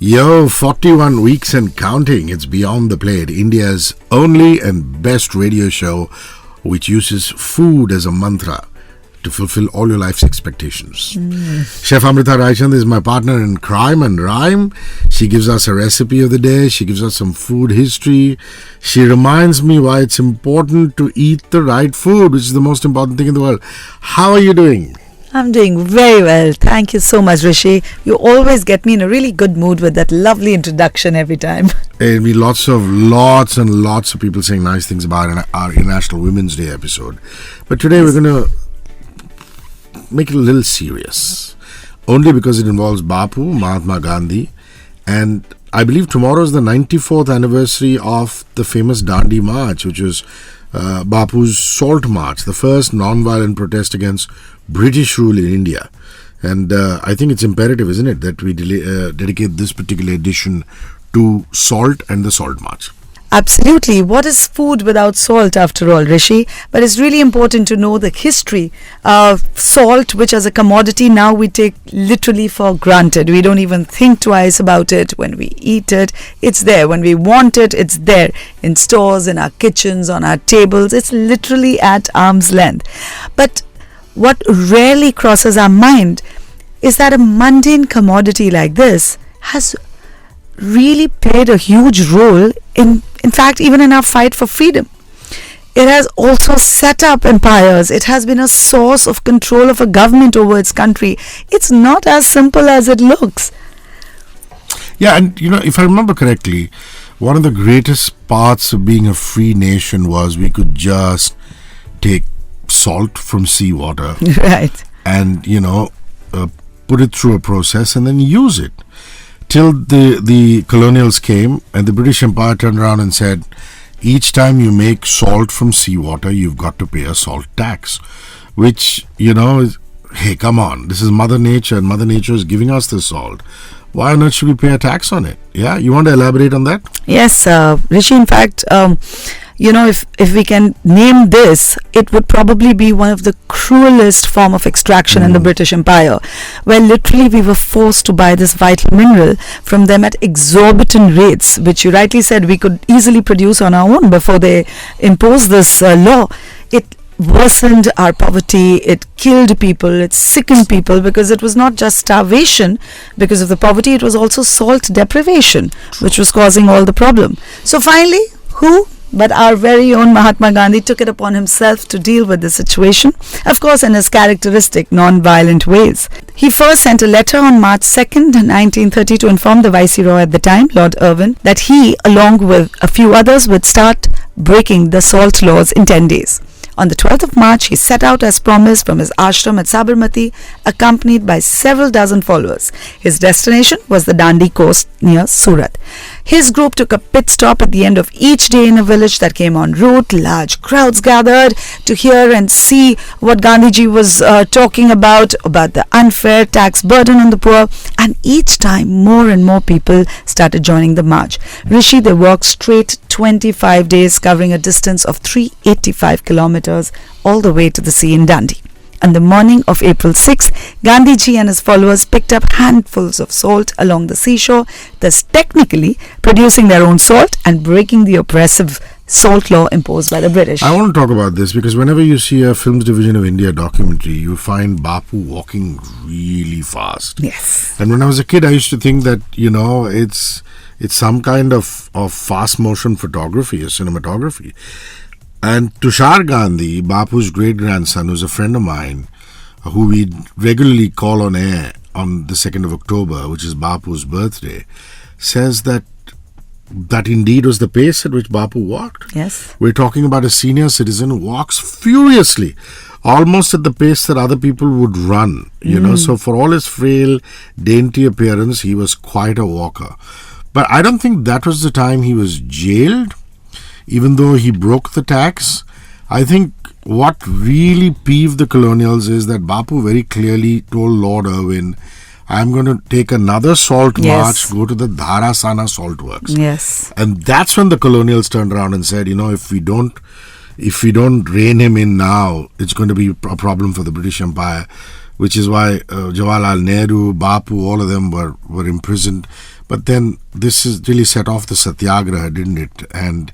Yo, 41 weeks and counting. It's Beyond the Plate, India's only and best radio show which uses food as a mantra to fulfill all your life's expectations. Chef Amrita Raichand is my partner in crime and rhyme. She gives us a recipe of the day. She gives us some food history. She reminds me why it's important to eat the right food, which is the most important thing in the world. How are you doing? I'm doing very well. Thank you so much, Rishi. You always get me in a really good mood with that lovely introduction every time. There'll be lots and lots of people saying nice things about our International Women's Day episode. But today we're going to make it a little serious. Only because it involves Bapu, Mahatma Gandhi. And I believe tomorrow is the 94th anniversary of the famous Dandi March, which was Bapu's Salt March, the first non-violent protest against British rule in India. And I think it's imperative, isn't it, that we dedicate this particular edition to salt and the Salt March. Absolutely. What is food without salt, after all, Rishi? But it's really important to know the history of salt, which as a commodity now we take literally for granted. We don't even think twice about it. When we eat it, it's there. When we want it, it's there. In stores, in our kitchens, on our tables. It's literally at arm's length. But what rarely crosses our mind is that a mundane commodity like this has really played a huge role in fact, even in our fight for freedom. It has also set up empires. It has been a source of control of a government over its country. It's not as simple as it looks. Yeah, and if I remember correctly, one of the greatest parts of being a free nation was we could just take salt from seawater. Right. And, put it through a process and then use it. Till the colonials came and the British Empire turned around and said, each time you make salt from seawater, you've got to pay a salt tax. Which, is, hey, come on, this is Mother Nature and Mother Nature is giving us the salt. Why on earth should we pay a tax on it? Yeah, you want to elaborate on that? Yes, Rishi, in fact, if we can name this, it would probably be one of the cruelest form of extraction in the British Empire, where literally we were forced to buy this vital mineral from them at exorbitant rates, which you rightly said we could easily produce on our own before they imposed this law. It worsened our poverty, it killed people, it sickened people, because it was not just starvation because of the poverty, it was also salt deprivation, which was causing all the problem. So finally, who but our very own Mahatma Gandhi took it upon himself to deal with the situation, of course in his characteristic non-violent ways. He first sent a letter on March 2nd, 1930 to inform the Viceroy at the time, Lord Irwin, that he, along with a few others, would start breaking the salt laws in 10 days. On the 12th of March, he set out as promised from his ashram at Sabarmati, accompanied by several dozen followers. His destination was the Dandi coast near Surat. His group took a pit stop at the end of each day in a village that came en route. Large crowds gathered to hear and see what Gandhiji was talking about the unfair tax burden on the poor. And each time, more and more people started joining the march. Rishi, they walked straight 25 days, covering a distance of 385 kilometers all the way to the sea in Dandi. On the morning of April 6, Gandhiji and his followers picked up handfuls of salt along the seashore, thus technically producing their own salt and breaking the oppressive salt law imposed by the British. I want to talk about this because whenever you see a Films Division of India documentary, you find Bapu walking really fast. Yes. And when I was a kid, I used to think that, it's some kind of fast motion photography or cinematography. And Tushar Gandhi, Bapu's great-grandson, who's a friend of mine, who we regularly call on air on the 2nd of October, which is Bapu's birthday, says that indeed was the pace at which Bapu walked. Yes. We're talking about a senior citizen who walks furiously, almost at the pace that other people would run. So for all his frail, dainty appearance, he was quite a walker. But I don't think that was the time he was jailed. Even though he broke the tax, I think what really peeved the colonials is that Bapu very clearly told Lord Irwin, I'm going to take another salt march, go to the Dharasana salt works. Yes. And that's when the colonials turned around and said, if we don't rein him in now, it's going to be a problem for the British Empire. which is why Jawaharlal Nehru, Bapu, all of them were imprisoned. But then this is really set off the satyagraha, didn't it? And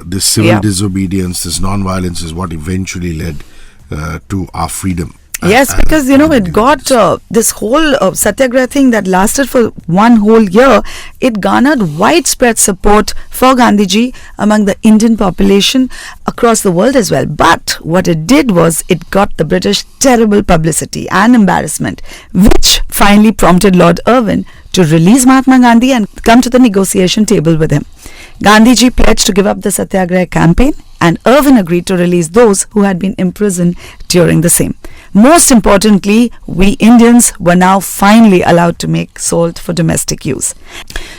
this civil Yeah. disobedience, this non-violence is what eventually led to our freedom. Yes, because it got this whole satyagraha thing that lasted for one whole year. It garnered widespread support for Gandhiji among the Indian population across the world as well. But what it did was it got the British terrible publicity and embarrassment, which finally prompted Lord Irwin to release Mahatma Gandhi and come to the negotiation table with him. Gandhiji pledged to give up the Satyagraha campaign, and Irwin agreed to release those who had been imprisoned during the same. Most importantly, we Indians were now finally allowed to make salt for domestic use.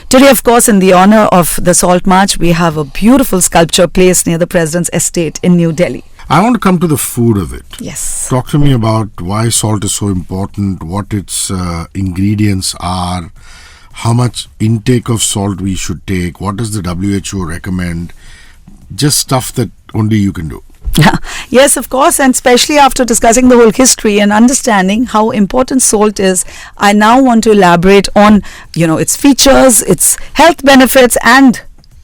Today, of course, in the honor of the Salt March, we have a beautiful sculpture placed near the President's estate in New Delhi. I want to come to the food of it. Yes. Talk to me about why salt is so important, what its ingredients are, how much intake of salt we should take, what does the WHO recommend, just stuff that only you can do. Yes, of course, and especially after discussing the whole history and understanding how important salt is, I now want to elaborate on, its features, its health benefits, and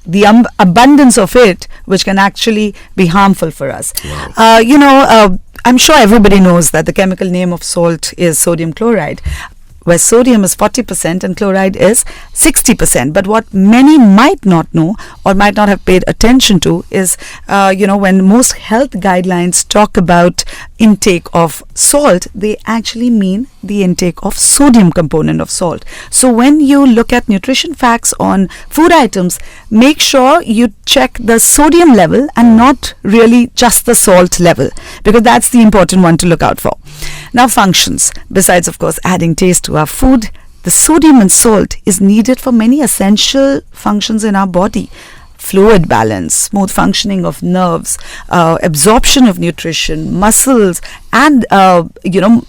the abundance of it, which can actually be harmful for us. Wow. I'm sure everybody knows that the chemical name of salt is sodium chloride, where sodium is 40% and chloride is 60%. But what many might not know or might not have paid attention to is, when most health guidelines talk about intake of salt, they actually mean the intake of sodium component of salt. So when you look at nutrition facts on food items, make sure you check the sodium level and not really just the salt level, because that's the important one to look out for. Now, functions. Besides, of course, adding taste to our food, the sodium in salt is needed for many essential functions in our body. Fluid balance, smooth functioning of nerves, absorption of nutrition, muscles, and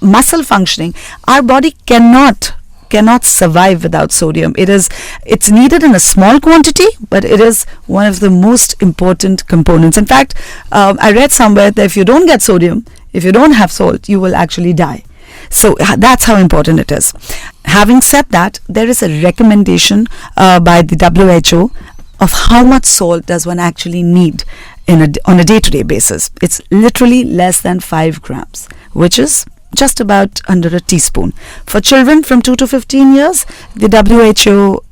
muscle functioning. Our body cannot survive without sodium. It's needed in a small quantity, but it is one of the most important components. In fact, I read somewhere that if you don't get sodium, if you don't have salt, you will actually die. So that's how important it is. Having said that, there is a recommendation by the WHO of how much salt does one actually need on a day-to-day basis. It's literally less than 5 grams, which is just about under a teaspoon. For children from 2 to 15 years, the WHO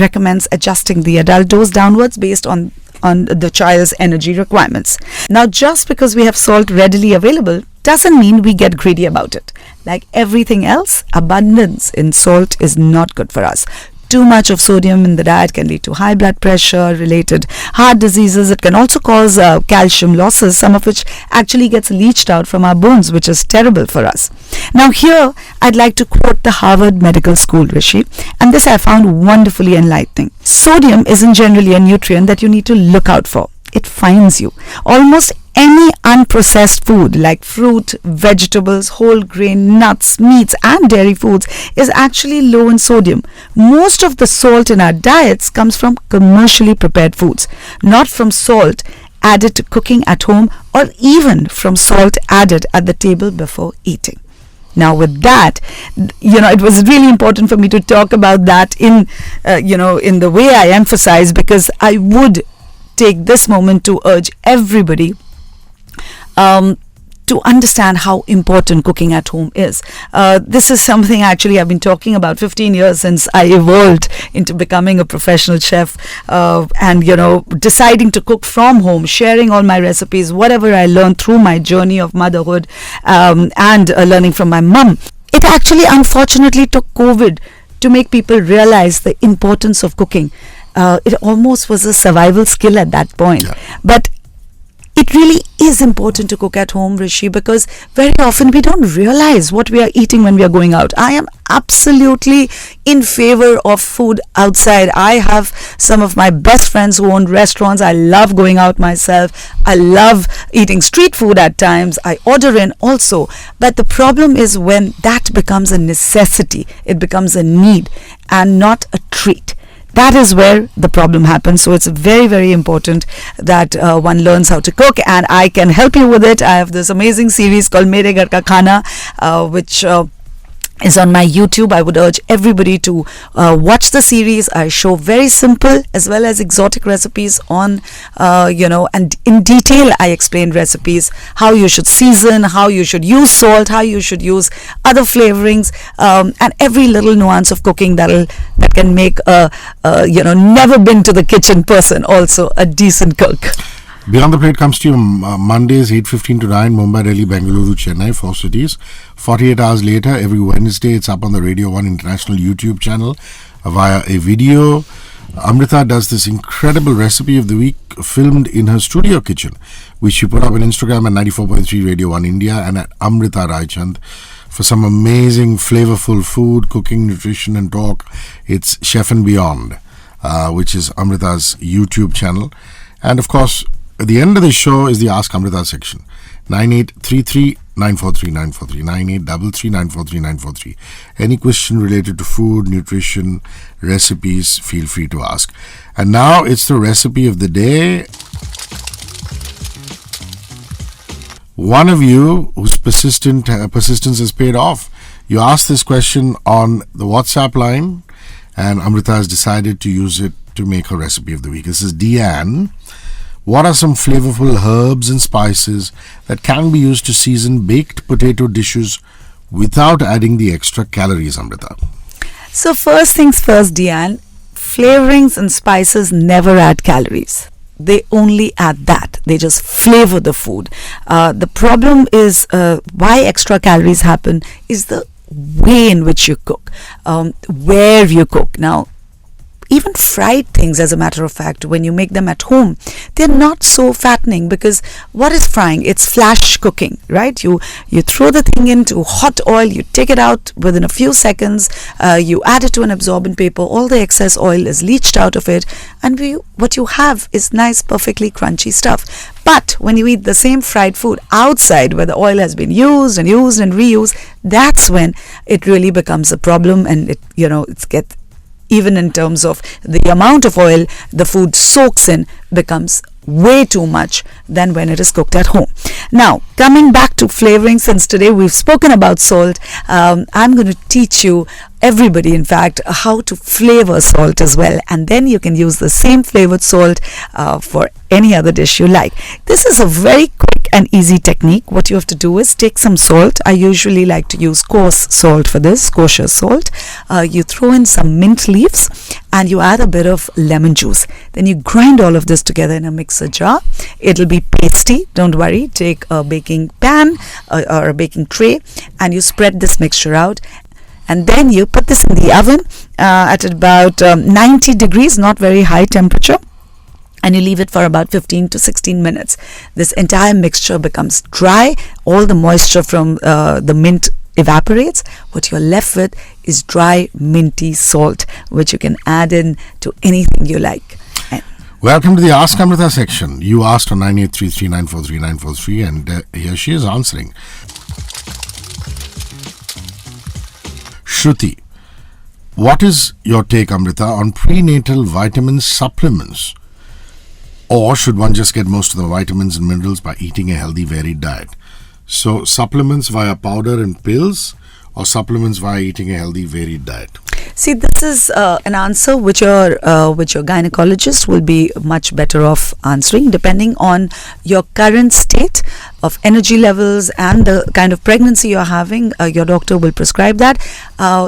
recommends adjusting the adult dose downwards based on the child's energy requirements. Now, just because we have salt readily available doesn't mean we get greedy about it. Like everything else, abundance in salt is not good for us. Too much of sodium in the diet can lead to high blood pressure, related heart diseases. It can also cause calcium losses, some of which actually gets leached out from our bones, which is terrible for us. Now here, I'd like to quote the Harvard Medical School, Hrishi, and this I found wonderfully enlightening. Sodium isn't generally a nutrient that you need to look out for. It finds you. Almost any unprocessed food like fruit, vegetables, whole grain, nuts, meats and dairy foods is actually low in sodium. Most of the salt in our diets comes from commercially prepared foods, not from salt added to cooking at home or even from salt added at the table before eating. Now with that, it was really important for me to talk about that in the way I emphasize, because I would take this moment to urge everybody to understand how important cooking at home is. This is something actually I've been talking about 15 years since I evolved into becoming a professional chef, and deciding to cook from home, sharing all my recipes, whatever I learned through my journey of motherhood, and learning from my mum. It actually unfortunately took COVID to make people realize the importance of cooking. It almost was a survival skill at that point. Yeah. But it really is important to cook at home, Hrishi, because very often we don't realize what we are eating when we are going out. I am absolutely in favor of food outside. I have some of my best friends who own restaurants. I love going out myself. I love eating street food at times. I order in also. But the problem is when that becomes a necessity, it becomes a need and not a treat. That is where the problem happens. So it's very, very important that one learns how to cook, and I can help you with it. I have this amazing series called Mere Ghar Ka Khana, which is on my YouTube. I would urge everybody to watch the series. I show very simple as well as exotic recipes on, and in detail I explain recipes, how you should season, how you should use salt, how you should use other flavorings, and every little nuance of cooking that can make a never been to the kitchen person also a decent cook. Beyond the Plate comes to you Mondays 8:15 to 9, Mumbai, Delhi, Bengaluru, Chennai, 4 cities. 48 hours later, every Wednesday, it's up on the Radio 1 International YouTube channel via a video. Amrita does this incredible recipe of the week filmed in her studio kitchen, which she put up on Instagram at 94.3 Radio 1 India and at Amrita Raichand. For some amazing, flavorful food, cooking, nutrition and talk, it's Chef and Beyond, which is Amrita's YouTube channel. And of course, at the end of the show is the Ask Amrita section. 9833-943-943, 9833-943-943. Any question related to food, nutrition, recipes, feel free to ask. And now it's the recipe of the day. One of you whose persistence has paid off. You asked this question on the WhatsApp line, and Amrita has decided to use it to make her recipe of the week. This is Deanne. What are some flavorful herbs and spices that can be used to season baked potato dishes without adding the extra calories, Amrita? So first things first, Deanne, flavorings and spices never add calories. They only add that. They just flavor the food. The problem is why extra calories happen is the way in which you cook, where you cook. Now, even fried things, as a matter of fact, when you make them at home, they're not so fattening, because what is frying? It's flash cooking, right? You throw the thing into hot oil, you take it out within a few seconds, you add it to an absorbent paper, all the excess oil is leached out of it, and what you have is nice, perfectly crunchy stuff. But when you eat the same fried food outside, where the oil has been used and reused, that's when it really becomes a problem, and it gets, even in terms of the amount of oil the food soaks in, becomes way too much than when it is cooked at home. Now, coming back to flavoring, since today we've spoken about salt, I'm going to teach you, everybody in fact, how to flavor salt as well, and then you can use the same flavored salt for any other dish you like. This is a very quick and easy technique. What you have to do is take some salt. I usually like to use coarse salt for this, kosher salt. You throw in some mint leaves and you add a bit of lemon juice. Then you grind all of this together in a mixer jar. It'll be pasty, don't worry. Take a baking pan or a baking tray and you spread this mixture out. And then you put this in the oven at about 90 degrees, not very high temperature. And you leave it for about 15 to 16 minutes. This entire mixture becomes dry. All the moisture from the mint evaporates. What you're left with is dry, minty salt, which you can add in to anything you like. Welcome to the Ask Amrita section. You asked on 9833-943-943, and here she is answering. Shruti, what is your take, Amrita, on prenatal vitamin supplements? Or should one just get most of the vitamins and minerals by eating a healthy, varied diet? So, supplements via powder and pills, or supplements via eating a healthy, varied diet? See, this is an answer which your gynecologist will be much better off answering, depending on your current state of energy levels and the kind of pregnancy you're having. Your doctor will prescribe that.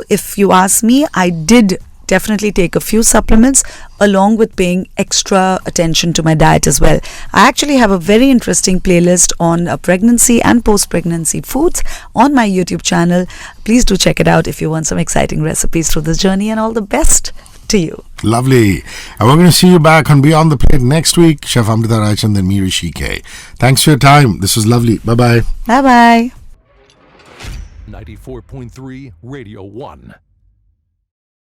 If you ask me, I did definitely take a few supplements along with paying extra attention to my diet as well. I actually have a very interesting playlist on pregnancy and post-pregnancy foods on my YouTube channel. Please do check it out if you want some exciting recipes through this journey, and all the best to you. Lovely. And we're going to see you back on Beyond the Plate next week. Chef Amrita Raichand and me, Hrishi K. Thanks for your time. This was lovely. Bye-bye. Bye-bye. 94.3 Radio 1.